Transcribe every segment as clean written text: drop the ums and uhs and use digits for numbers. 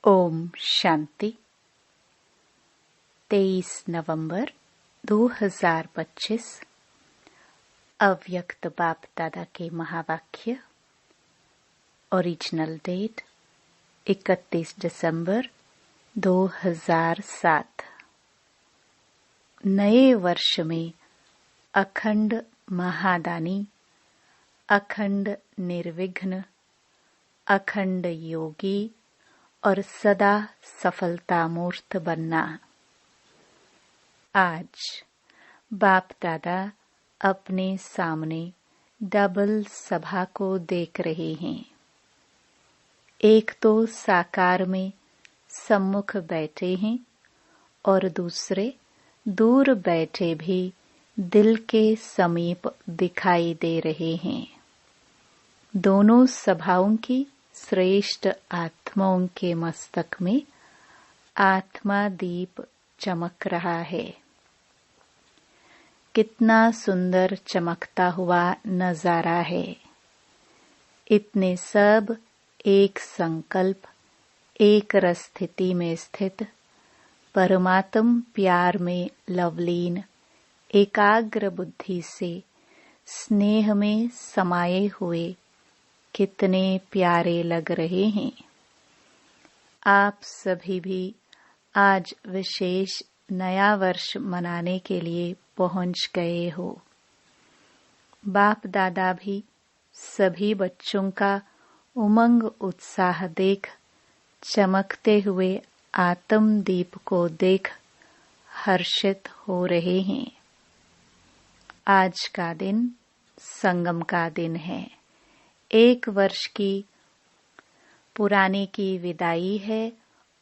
ओम शांति। 23 नवंबर 2025 अव्यक्त बाप दादा के महावाक्य। ओरिजिनल डेट 31 दिसंबर 2007। नए वर्ष में अखंड महादानी, अखंड निर्विघ्न, अखंड योगी और सदा सफलता मूर्त बनना। आज बाप दादा अपने सामने डबल सभा को देख रहे हैं। एक तो साकार में सम्मुख बैठे हैं और दूसरे दूर बैठे भी दिल के समीप दिखाई दे रहे हैं। दोनों सभाओं की श्रेष्ठ आत्माओं के मस्तक में आत्मा दीप चमक रहा है। कितना सुंदर चमकता हुआ नजारा है। इतने सब एक संकल्प, एक स्थिति में स्थित, परमात्म प्यार में लवलीन, एकाग्र बुद्धि से स्नेह में समाये हुए कितने प्यारे लग रहे हैं। आप सभी भी आज विशेष नया वर्ष मनाने के लिए पहुंच गए हो। बाप दादा भी सभी बच्चों का उमंग उत्साह देख, चमकते हुए आत्म दीप को देख हर्षित हो रहे हैं। आज का दिन संगम का दिन है। एक वर्ष की पुराने की विदाई है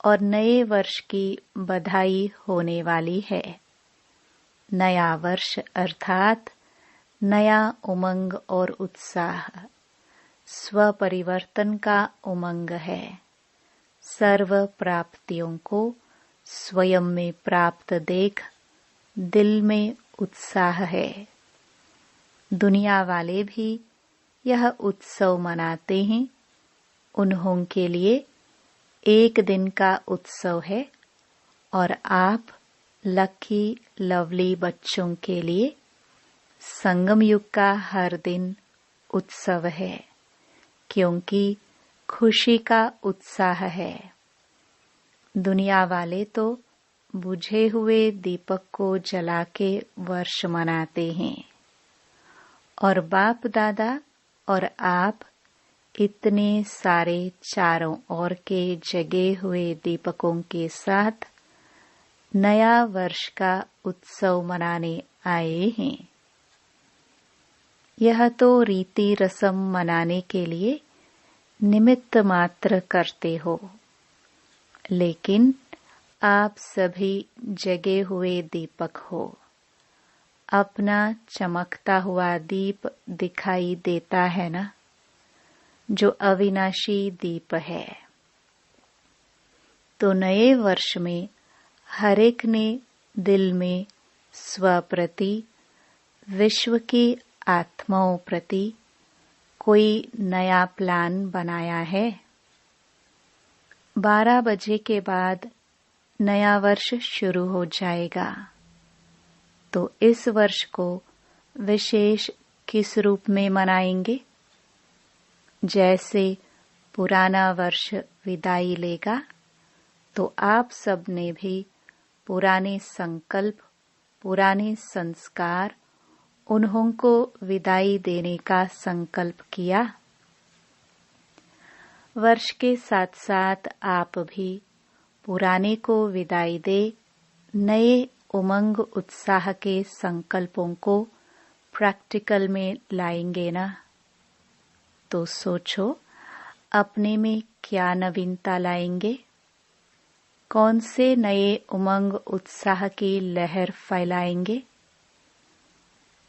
और नए वर्ष की बधाई होने वाली है। नया वर्ष अर्थात नया उमंग और उत्साह, स्व परिवर्तन का उमंग है। सर्व प्राप्तियों को स्वयं में प्राप्त देख दिल में उत्साह है। दुनिया वाले भी यह उत्सव मनाते हैं। उन्हों के लिए एक दिन का उत्सव है और आप लकी लवली बच्चों के लिए संगम युग का हर दिन उत्सव है, क्योंकि खुशी का उत्साह है। दुनिया वाले तो बुझे हुए दीपक को जला के वर्ष मनाते हैं और बाप दादा और आप इतने सारे चारों ओर के जगे हुए दीपकों के साथ नया वर्ष का उत्सव मनाने आए हैं। यह तो रीति रस्म मनाने के लिए निमित्त मात्र करते हो, लेकिन आप सभी जगे हुए दीपक हो। अपना चमकता हुआ दीप दिखाई देता है ना, जो अविनाशी दीप है। तो नए वर्ष में हर एक ने दिल में स्व प्रति, विश्व की आत्माओं प्रति कोई नया प्लान बनाया है। 12 बजे के बाद नया वर्ष शुरू हो जाएगा। तो इस वर्ष को विशेष किस रूप में मनाएंगे? जैसे पुराना वर्ष विदाई लेगा, तो आप सब ने भी पुराने संकल्प, पुराने संस्कार, उन्हों को विदाई देने का संकल्प किया। वर्ष के साथ साथ आप भी पुराने को विदाई दे नए उमंग उत्साह के संकल्पों को प्रैक्टिकल में लाएंगे ना। तो सोचो, अपने में क्या नवीनता लाएंगे? कौन से नए उमंग उत्साह की लहर फैलाएंगे?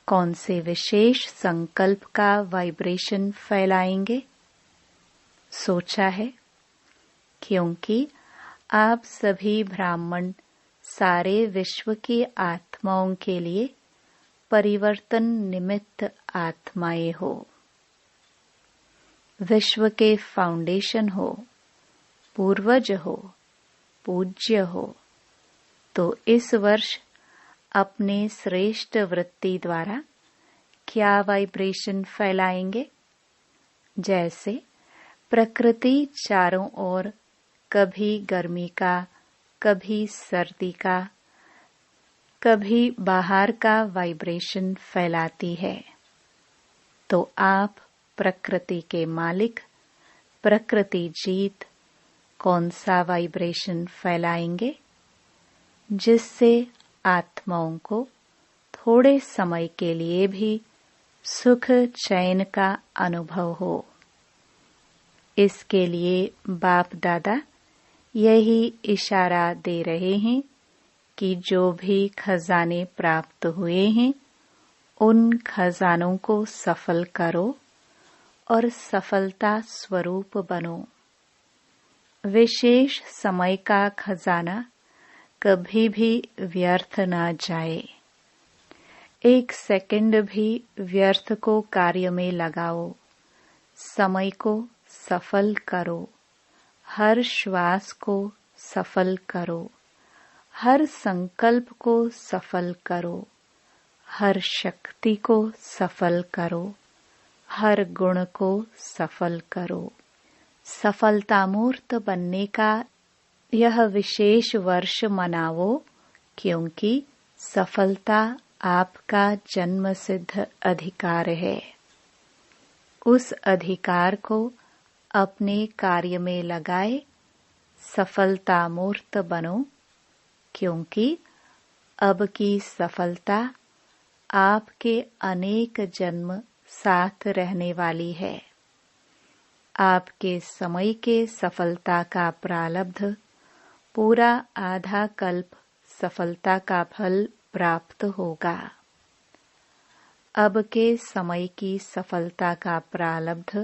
कौन से विशेष संकल्प का वाइब्रेशन फैलाएंगे? सोचा है? क्योंकि आप सभी ब्राह्मण सारे विश्व की आत्माओं के लिए परिवर्तन निमित्त आत्माएं हो। विश्व के फाउंडेशन हो, पूर्वज हो, पूज्य हो, तो इस वर्ष अपने श्रेष्ठ वृत्ति द्वारा क्या वाइब्रेशन फैलाएंगे? जैसे प्रकृति चारों ओर कभी गर्मी का, कभी सर्दी का, कभी बाहर का वाइब्रेशन फैलाती है, तो आप प्रकृति के मालिक, प्रकृति जीत कौन सा वाइब्रेशन फैलाएंगे, जिससे आत्माओं को थोड़े समय के लिए भी सुख चैन का अनुभव हो। इसके लिए बाप दादा यही इशारा दे रहे हैं कि जो भी खजाने प्राप्त हुए हैं उन खजानों को सफल करो और सफलता स्वरूप बनो। विशेष समय का खजाना कभी भी व्यर्थ ना जाए। एक सेकंड भी व्यर्थ को कार्य में लगाओ। समय को सफल करो, हर श्वास को सफल करो, हर संकल्प को सफल करो, हर शक्ति को सफल करो, हर गुण को सफल करो। सफलता मूर्त बनने का यह विशेष वर्ष मनाओ, क्योंकि सफलता आपका जन्म सिद्ध अधिकार है। उस अधिकार को अपने कार्य में लगाए, सफलता मूर्त बनो, क्योंकि अब की सफलता आपके अनेक जन्म साथ रहने वाली है। आपके समय के सफलता का प्रारब्ध पूरा आधा कल्प सफलता का फल प्राप्त होगा। अब के समय की सफलता का प्रारब्ध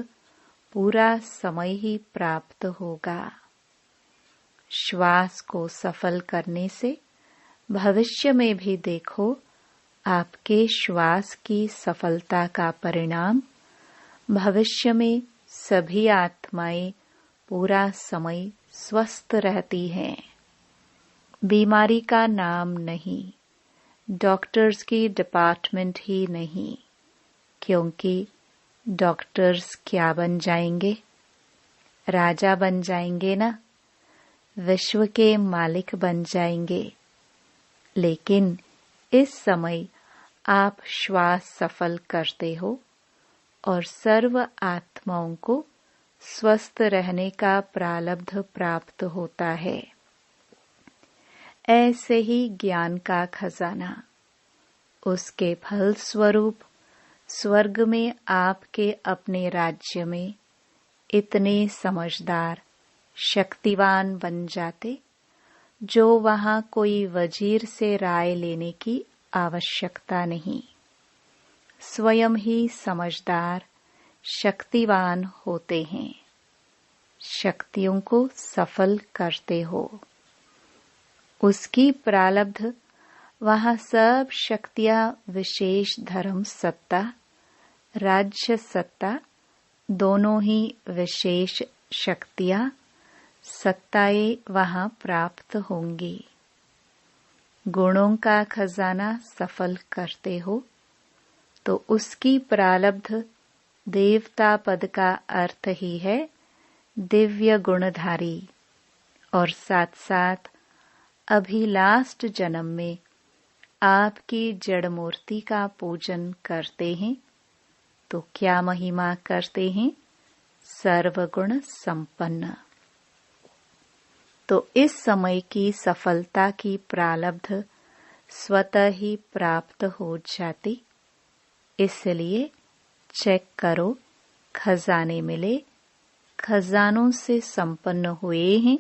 पूरा समय ही प्राप्त होगा। श्वास को सफल करने से भविष्य में भी देखो, आपके श्वास की सफलता का परिणाम भविष्य में सभी आत्माएं पूरा समय स्वस्थ रहती हैं। बीमारी का नाम नहीं, डॉक्टर्स की डिपार्टमेंट ही नहीं, क्योंकि डॉक्टर्स क्या बन जाएंगे? राजा बन जाएंगे ना, विश्व के मालिक बन जाएंगे। लेकिन इस समय आप श्वास सफल करते हो और सर्व आत्माओं को स्वस्थ रहने का प्रारब्ध प्राप्त होता है। ऐसे ही ज्ञान का खजाना, उसके फल स्वरूप स्वर्ग में आपके अपने राज्य में इतने समझदार, शक्तिवान बन जाते, जो वहां कोई वजीर से राय लेने की आवश्यकता नहीं। स्वयं ही समझदार, शक्तिवान होते हैं। शक्तियों को सफल करते हो। उसकी प्रारब्ध वहां सब शक्तियां, विशेष धर्म सत्ता, राज्य सत्ता, दोनों ही विशेष शक्तियां, सत्ताएं वहां प्राप्त होंगी। गुणों का खजाना सफल करते हो तो उसकी प्रारब्ध देवता पद का अर्थ ही है दिव्य गुणधारी, और साथ साथ अभी लास्ट जन्म में आपकी जड़ मूर्ति का पूजन करते हैं, तो क्या महिमा करते हैं? सर्वगुण संपन्न। तो इस समय की सफलता की प्रारब्ध स्वतः ही प्राप्त हो जाती। इसलिए चेक करो, खजाने मिले, खजानों से संपन्न हुए हैं,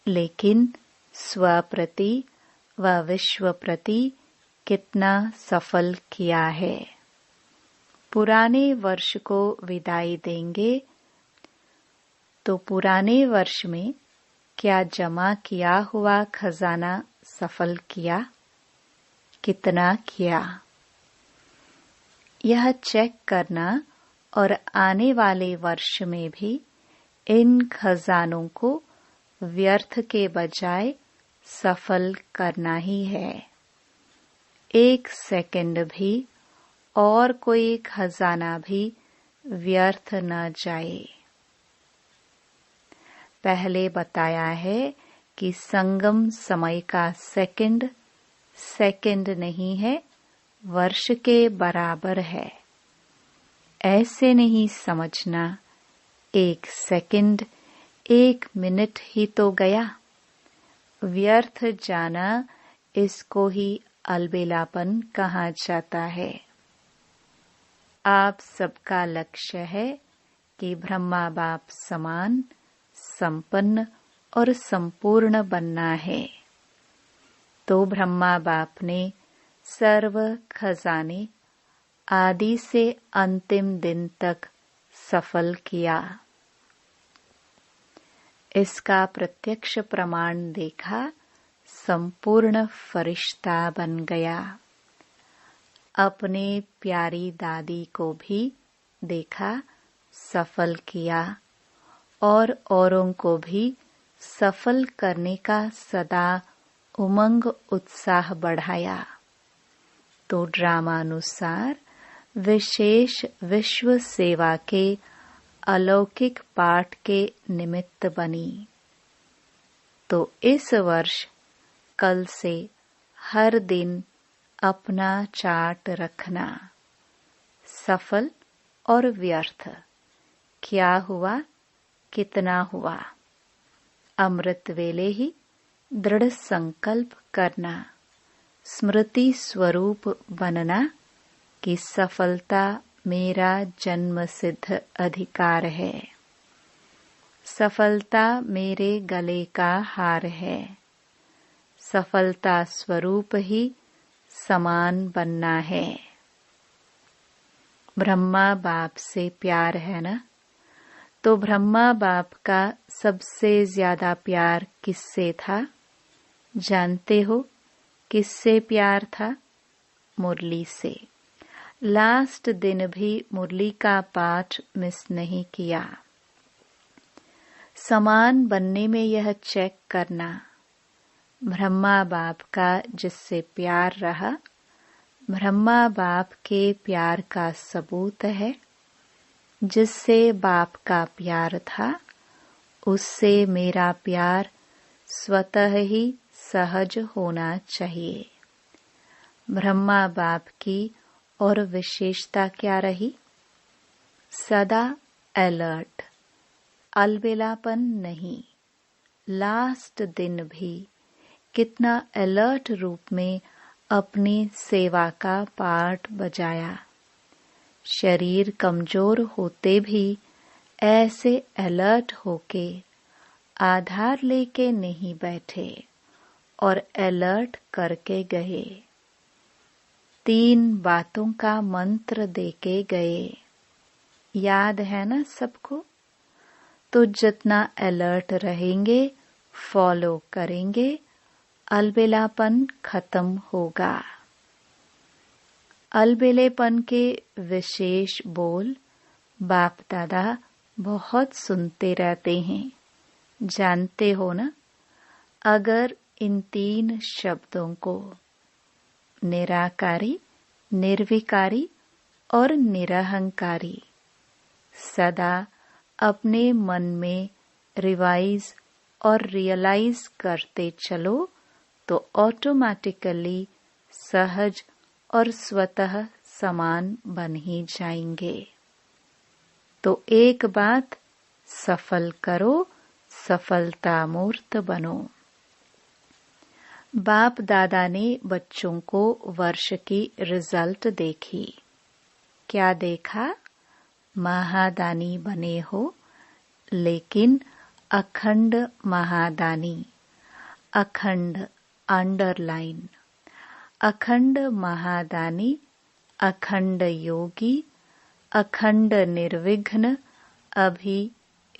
लेकिन स्वप्रति व विश्व प्रति कितना सफल किया है। पुराने वर्ष को विदाई देंगे तो पुराने वर्ष में क्या जमा किया हुआ खजाना सफल किया? कितना किया? यह चेक करना और आने वाले वर्ष में भी इन खजानों को व्यर्थ के बजाय सफल करना ही है। 1 सेकंड भी और कोई खजाना भी व्यर्थ न जाए। पहले बताया है कि संगम समय का सेकंड सेकंड नहीं है, वर्ष के बराबर है। ऐसे नहीं समझना 1 सेकंड 1 मिनट ही तो गया। व्यर्थ जाना इसको ही अलबेलापन कहा जाता है। आप सबका लक्ष्य है कि ब्रह्मा बाप समान, संपन्न और संपूर्ण बनना है। तो ब्रह्मा बाप ने सर्व खजाने आदि से अंतिम दिन तक सफल किया। इसका प्रत्यक्ष प्रमाण देखा, संपूर्ण फरिश्ता बन गया। अपने प्यारी दादी को भी देखा, सफल किया और औरों को भी सफल करने का सदा उमंग उत्साह बढ़ाया। तो ड्रामानुसार विशेष विश्व सेवा के अलौकिक पाठ के निमित्त बनी। तो इस वर्ष कल से हर दिन अपना चार्ट रखना, सफल और व्यर्थ क्या हुआ, कितना हुआ। अमृत वेले ही दृढ़ संकल्प करना, स्मृति स्वरूप बनना कि सफलता मेरा जन्म सिद्ध अधिकार है। सफलता मेरे गले का हार है। सफलता स्वरूप ही समान बनना है। ब्रह्मा बाप से प्यार है ना? तो ब्रह्मा बाप का सबसे ज्यादा प्यार किससे था? जानते हो किससे प्यार था? मुरली से। लास्ट दिन भी मुरली का पाठ मिस नहीं किया। समान बनने में यह चेक करना, ब्रह्मा बाप का जिससे प्यार रहा, ब्रह्मा बाप के प्यार का सबूत है। जिससे बाप का प्यार था, उससे मेरा प्यार स्वतः ही सहज होना चाहिए। ब्रह्मा बाप की और विशेषता क्या रही? सदा अलर्ट, अलबेलापन नहीं। लास्ट दिन भी कितना अलर्ट रूप में अपनी सेवा का पाठ बजाया। शरीर कमजोर होते भी ऐसे अलर्ट होके आधार लेके नहीं बैठे और अलर्ट करके गए। 3 बातों का मंत्र देके गए। याद है ना सबको? तो जितना अलर्ट रहेंगे, फॉलो करेंगे, अलबेलापन खत्म होगा। अलबेलेपन के विशेष बोल बाप दादा बहुत सुनते रहते हैं। जानते हो ना? अगर इन 3 शब्दों को निराकारी, निर्विकारी और निरहंकारी सदा अपने मन में रिवाइज और रियलाइज करते चलो तो ऑटोमेटिकली सहज और स्वतः समान बन ही जाएंगे। तो एक बात सफल करो, सफलता मूर्त बनो। बाप दादा ने बच्चों को वर्ष की रिजल्ट देखी। क्या देखा? महादानी बने हो, लेकिन अखंड महादानी। अखंड अंडरलाइन। अखंड महादानी, अखंड योगी, अखंड निर्विघ्न। अभी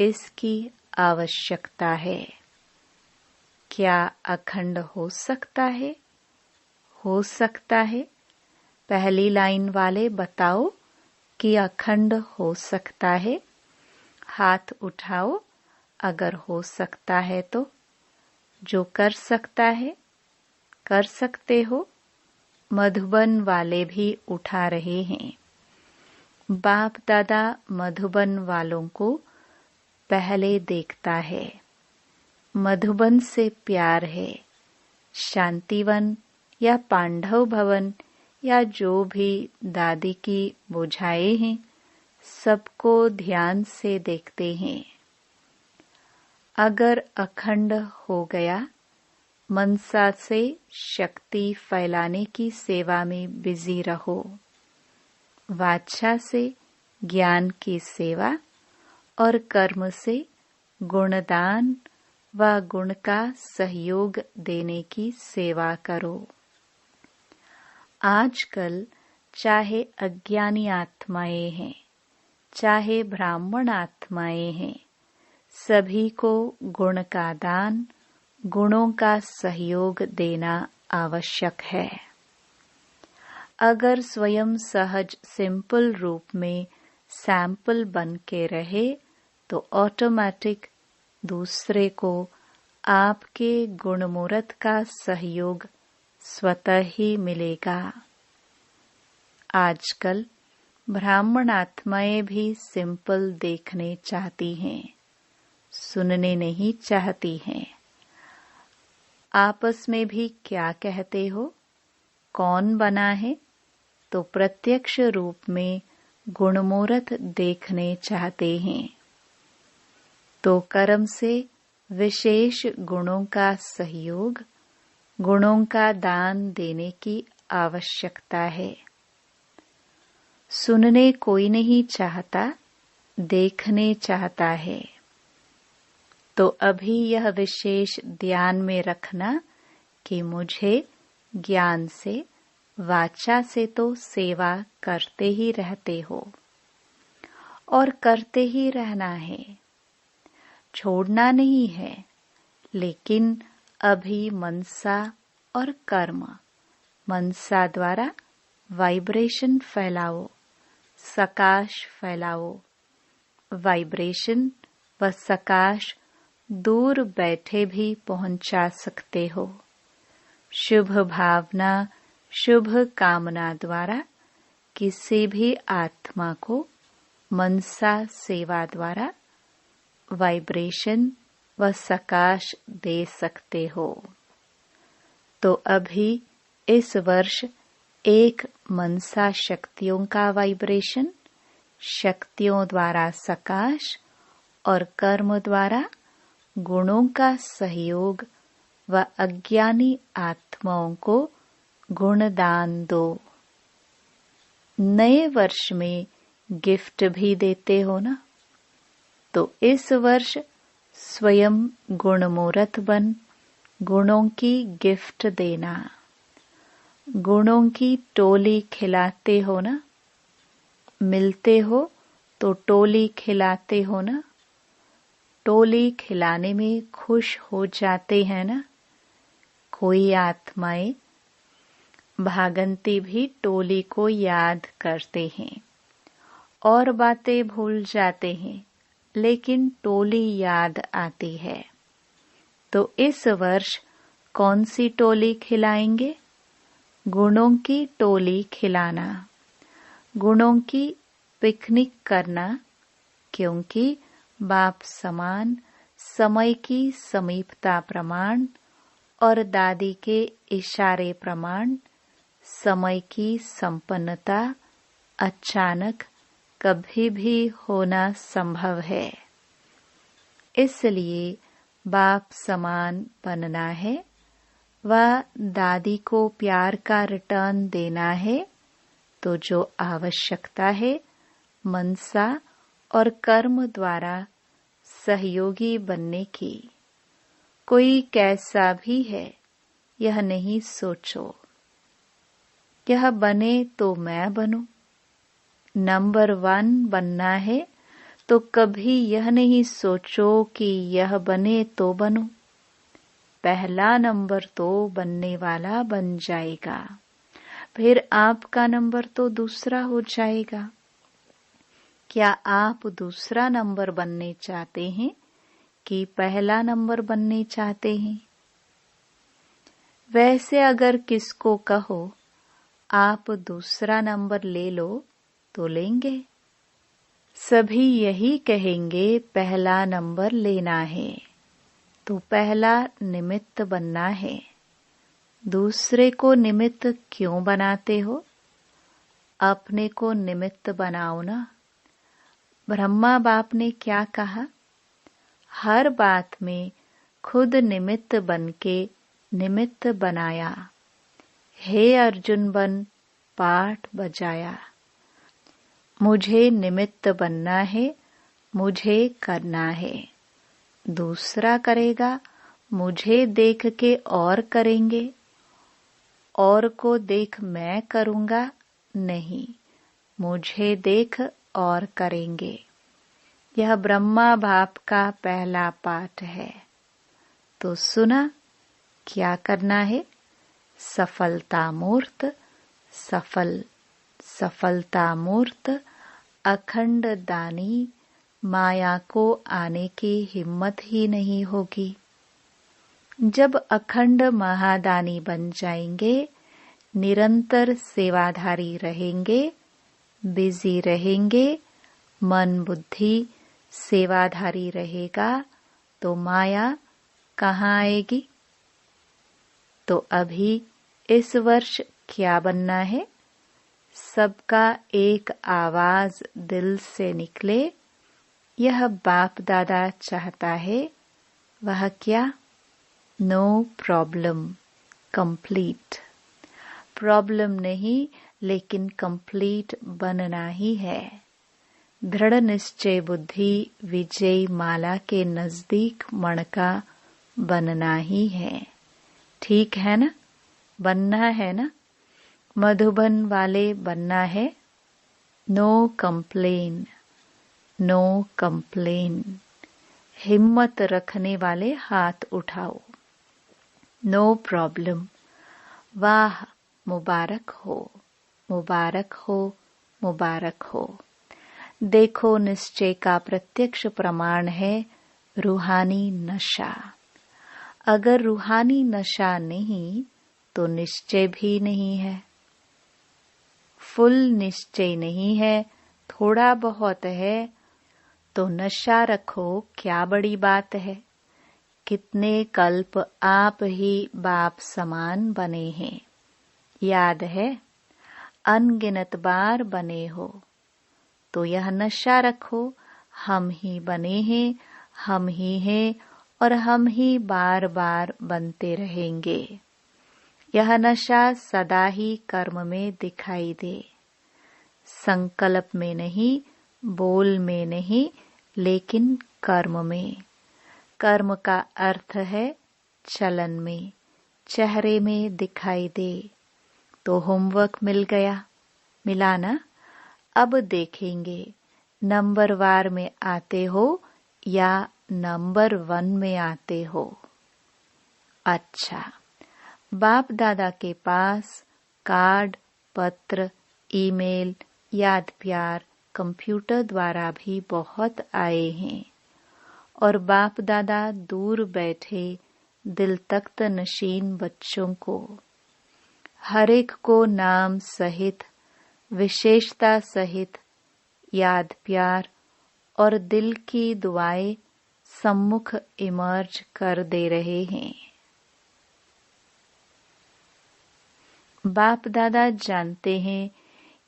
इसकी आवश्यकता है। क्या अखंड हो सकता है? हो सकता है। पहली लाइन वाले बताओ कि अखंड हो सकता है। हाथ उठाओ अगर हो सकता है तो, जो कर सकता है कर सकते हो। मधुबन वाले भी उठा रहे हैं। बाप दादा मधुबन वालों को पहले देखता है। मधुबन से प्यार है। शांतिवन या पांडव भवन या जो भी दादी की बुझाएं हैं, सबको ध्यान से देखते हैं। अगर अखंड हो गया, मनसा से शक्ति फैलाने की सेवा में बिजी रहो। वाचा से ज्ञान की सेवा और कर्म से गुणदान व गुण का सहयोग देने की सेवा करो। आजकल चाहे अज्ञानी आत्माएं हैं, चाहे ब्राह्मण आत्माएं हैं, सभी को गुण का दान, गुणों का सहयोग देना आवश्यक है। अगर स्वयं सहज सिंपल रूप में सैंपल बन के रहे तो ऑटोमेटिक दूसरे को आपके गुणमूर्त का सहयोग स्वतः ही मिलेगा। आजकल ब्राह्मण आत्माएं भी सिंपल देखने चाहती हैं, सुनने नहीं चाहती हैं। आपस में भी क्या कहते हो? कौन बना है? तो प्रत्यक्ष रूप में गुणमूर्त देखने चाहते हैं। तो कर्म से विशेष गुणों का सहयोग, गुणों का दान देने की आवश्यकता है। सुनने कोई नहीं चाहता, देखने चाहता है। तो अभी यह विशेष ध्यान में रखना कि मुझे ज्ञान से, वाचा से तो सेवा करते ही रहते हो और करते ही रहना है, छोड़ना नहीं है। लेकिन अभी मनसा और कर्म, मनसा द्वारा वाइब्रेशन फैलाओ, सकाश फैलाओ। वाइब्रेशन व सकाश दूर बैठे भी पहुंचा सकते हो। शुभ भावना, शुभ कामना द्वारा किसी भी आत्मा को मनसा सेवा द्वारा वाइब्रेशन व सकाश दे सकते हो। तो अभी इस वर्ष एक मनसा शक्तियों का वाइब्रेशन, शक्तियों द्वारा सकाश और कर्म द्वारा गुणों का सहयोग व अज्ञानी आत्माओं को गुणदान दो। नए वर्ष में गिफ्ट भी देते हो ना, तो इस वर्ष स्वयं गुणमूर्त बन गुणों की गिफ्ट देना। गुणों की टोली खिलाते हो ना, मिलते हो तो टोली खिलाते हो ना, टोली खिलाने में खुश हो जाते हैं ना। कोई आत्माएं भागंती भी टोली को याद करते हैं और बातें भूल जाते हैं, लेकिन टोली याद आती है। तो इस वर्ष कौन सी टोली खिलाएंगे? गुणों की टोली खिलाना, गुणों की पिकनिक करना, क्योंकि बाप समान समय की समीपता प्रमाण और दादी के इशारे प्रमाण समय की संपन्नता अचानक कभी भी होना संभव है। इसलिए बाप समान बनना है व दादी को प्यार का रिटर्न देना है। तो जो आवश्यकता है मनसा और कर्म द्वारा सहयोगी बनने की, कोई कैसा भी है यह नहीं सोचो। यह बने तो मैं बनूं। नंबर 1 बनना है तो कभी यह नहीं सोचो कि यह बने तो बनूं। पहला नंबर तो बनने वाला बन जाएगा, फिर आपका नंबर तो दूसरा हो जाएगा। क्या आप दूसरा नंबर बनने चाहते हैं कि पहला नंबर बनने चाहते हैं। वैसे अगर किसको कहो आप दूसरा नंबर ले लो तो लेंगे। सभी यही कहेंगे पहला नंबर लेना है, तो पहला निमित्त बनना है। दूसरे को निमित्त क्यों बनाते हो? अपने को निमित्त बनाओ ना। ब्रह्मा बाप ने क्या कहा? हर बात में खुद निमित्त बनके निमित्त बनाया। हे अर्जुन बन पाठ बजाया। मुझे निमित्त बनना है, मुझे करना है। दूसरा करेगा, मुझे देख के और करेंगे। और को देख मैं करूँगा नहीं, मुझे देख और करेंगे। यह ब्रह्मा बाप का पहला पाठ है। तो सुना, क्या करना है? सफलता मूर्त, सफलता मूर्त अखंड दानी। माया को आने की हिम्मत ही नहीं होगी। जब अखंड महादानी बन जाएंगे, निरंतर सेवाधारी रहेंगे, बिजी रहेंगे, मन बुद्धि सेवाधारी रहेगा, तो माया कहाँ आएगी? तो अभी इस वर्ष क्या बनना है? सबका एक आवाज दिल से निकले, यह बाप दादा चाहता है। वह क्या? No problem, complete. प्रॉब्लम नहीं, लेकिन कंप्लीट बनना ही है। दृढ़ निश्चय बुद्धि विजय माला के नजदीक मणका बनना ही है। ठीक है ना? बनना है ना? मधुबन वाले बनना है। No complain, no complain. हिम्मत रखने वाले हाथ उठाओ। No problem. वाह, मुबारक हो, मुबारक हो, मुबारक हो। देखो, निश्चय का प्रत्यक्ष प्रमाण है रूहानी नशा। अगर रूहानी नशा नहीं तो निश्चय भी नहीं है। फुल निश्चय नहीं है, थोड़ा बहुत है, तो नशा रखो, क्या बड़ी बात है। कितने कल्प आप ही बाप समान बने हैं, याद है? अनगिनत बार बने हो। तो यह नशा रखो, हम ही बने हैं, हम ही हैं और हम ही बार बार बनते रहेंगे। यह नशा सदा ही कर्म में दिखाई दे। संकल्प में नहीं, बोल में नहीं, लेकिन कर्म में। कर्म का अर्थ है चलन में, चेहरे में दिखाई दे। तो होमवर्क मिल गया, मिला ना? अब देखेंगे नंबर वार में आते हो या नंबर 1 में आते हो। अच्छा, बाप दादा के पास कार्ड, पत्र, ईमेल, याद प्यार कंप्यूटर द्वारा भी बहुत आए हैं और बाप दादा दूर बैठे दिल तख्त नशीन बच्चों को, हर एक को नाम सहित, विशेषता सहित याद प्यार और दिल की दुआएं सम्मुख इमर्ज कर दे रहे हैं। बाप दादा जानते हैं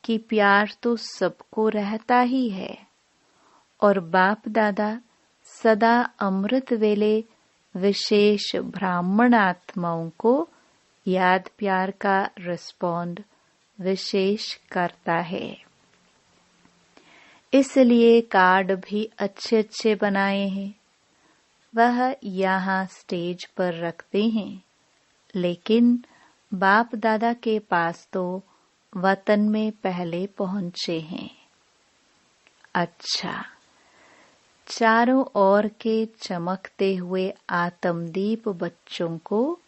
कि प्यार तो सबको रहता ही है और बाप दादा सदा अमृत वेले विशेष ब्राह्मण आत्माओं को याद प्यार का रिस्पॉन्ड विशेष करता है। इसलिए कार्ड भी अच्छे अच्छे बनाए हैं। वह यहाँ स्टेज पर रखते हैं, लेकिन बाप दादा के पास तो वतन में पहले पहुंचे हैं। अच्छा, चारों ओर के चमकते हुए आत्मदीप बच्चों को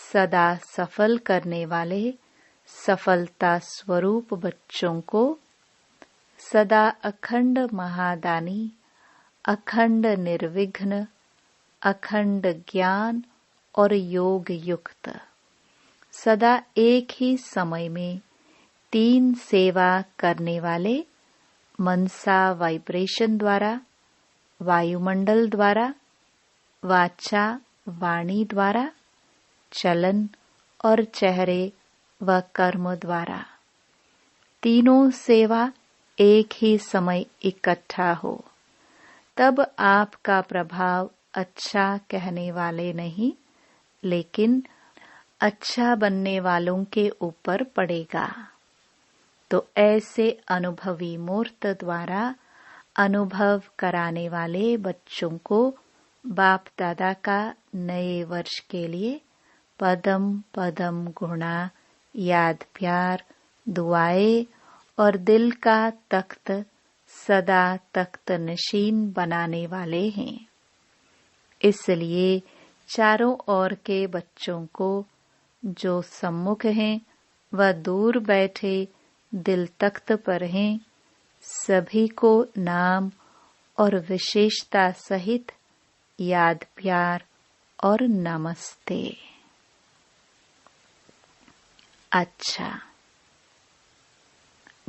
सदा सफल करने वाले सफलता स्वरूप बच्चों को सदा अखंड महादानी अखंड निर्विघ्न, अखंड ज्ञान और योग युक्त सदा एक ही समय में 3 सेवा करने वाले मनसा वाइब्रेशन द्वारा, वायुमंडल द्वारा, वाचा वाणी द्वारा, चलन और चेहरे व कर्म द्वारा तीनों सेवा एक ही समय इकट्ठा हो, तब आपका प्रभाव अच्छा कहने वाले नहीं, लेकिन अच्छा बनने वालों के ऊपर पड़ेगा। तो ऐसे अनुभवी मूर्त द्वारा अनुभव कराने वाले बच्चों को बाप दादा का नए वर्ष के लिए पदम पदम गुणा याद प्यार दुआएं और दिल का तख्त सदा तख्त नशीन बनाने वाले हैं। इसलिए चारों ओर के बच्चों को जो सम्मुख हैं व दूर बैठे दिल तख्त पर हैं, सभी को नाम और विशेषता सहित याद प्यार और नमस्ते। अच्छा,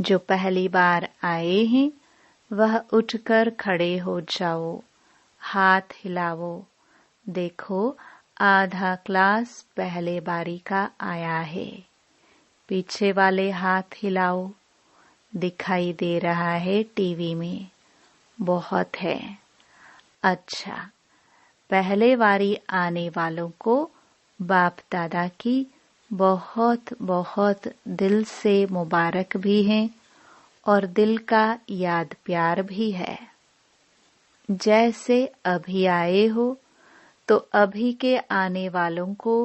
जो पहली बार आए हैं वह उठकर खड़े हो जाओ, हाथ हिलाओ। देखो, आधा क्लास पहले बारी का आया है। पीछे वाले हाथ हिलाओ, दिखाई दे रहा है टीवी में, बहुत है। अच्छा, पहले बारी आने वालों को बाप दादा की बहुत बहुत दिल से मुबारक भी हैं और दिल का याद प्यार भी है। जैसे अभी आए हो, तो अभी के आने वालों को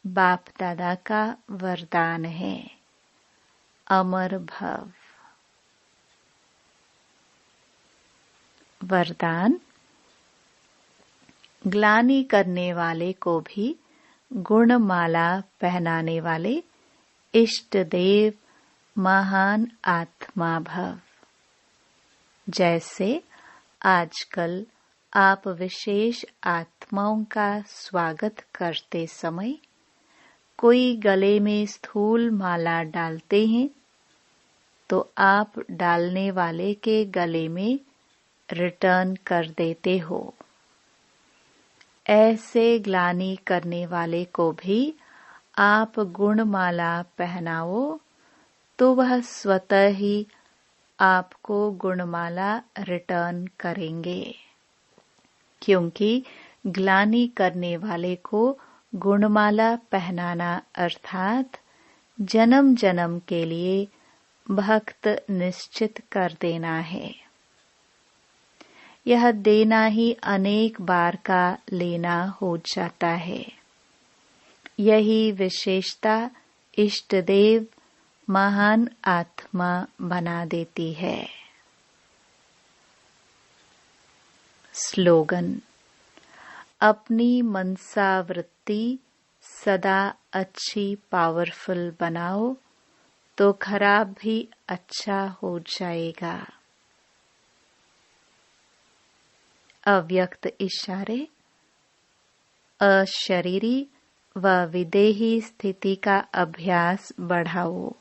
बाप दादा का वरदान है, अमर भव। वरदान: ग्लानि करने वाले को भी गुणमाला पहनाने वाले इष्ट देव महान आत्मा भव। जैसे आजकल आप विशेष आत्माओं का स्वागत करते समय कोई गले में स्थूल माला डालते हैं, तो आप डालने वाले के गले में रिटर्न कर देते हो। ऐसे ग्लानि करने वाले को भी आप गुणमाला पहनाओ, तो वह स्वतः ही आपको गुणमाला रिटर्न करेंगे, क्योंकि ग्लानि करने वाले को गुणमाला पहनाना अर्थात जन्म जन्म के लिए भक्त निश्चित कर देना है। यह देना ही अनेक बार का लेना हो जाता है। यही विशेषता इष्ट देव महान आत्मा बना देती है। स्लोगन: अपनी मनसा वृत्ति सदा अच्छी पावरफुल बनाओ, तो खराब भी अच्छा हो जाएगा। अव्यक्त इशारे: अशरीरी व विदेही स्थिति का अभ्यास बढ़ाओ।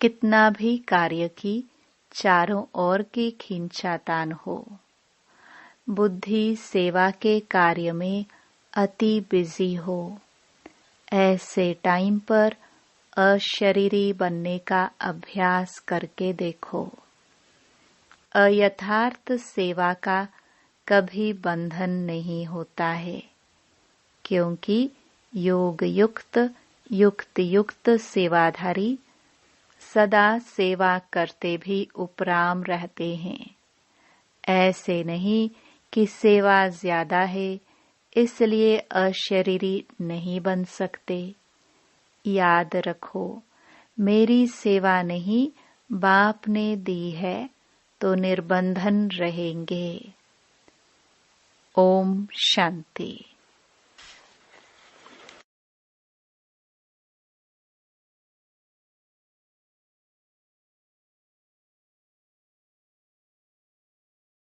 कितना भी कार्य की चारों ओर की खींचातान हो, बुद्धि सेवा के कार्य में अति बिजी हो, ऐसे टाइम पर अशरीरी बनने का अभ्यास करके देखो। अयथार्थ सेवा का कभी बंधन नहीं होता है, क्योंकि योग युक्त युक्त युक्त सेवाधारी सदा सेवा करते भी उपराम रहते हैं। ऐसे नहीं कि सेवा ज्यादा है इसलिए अशरीरी नहीं बन सकते। याद रखो, मेरी सेवा नहीं बाप ने दी है, तो निर्बंधन रहेंगे। ओम शांति।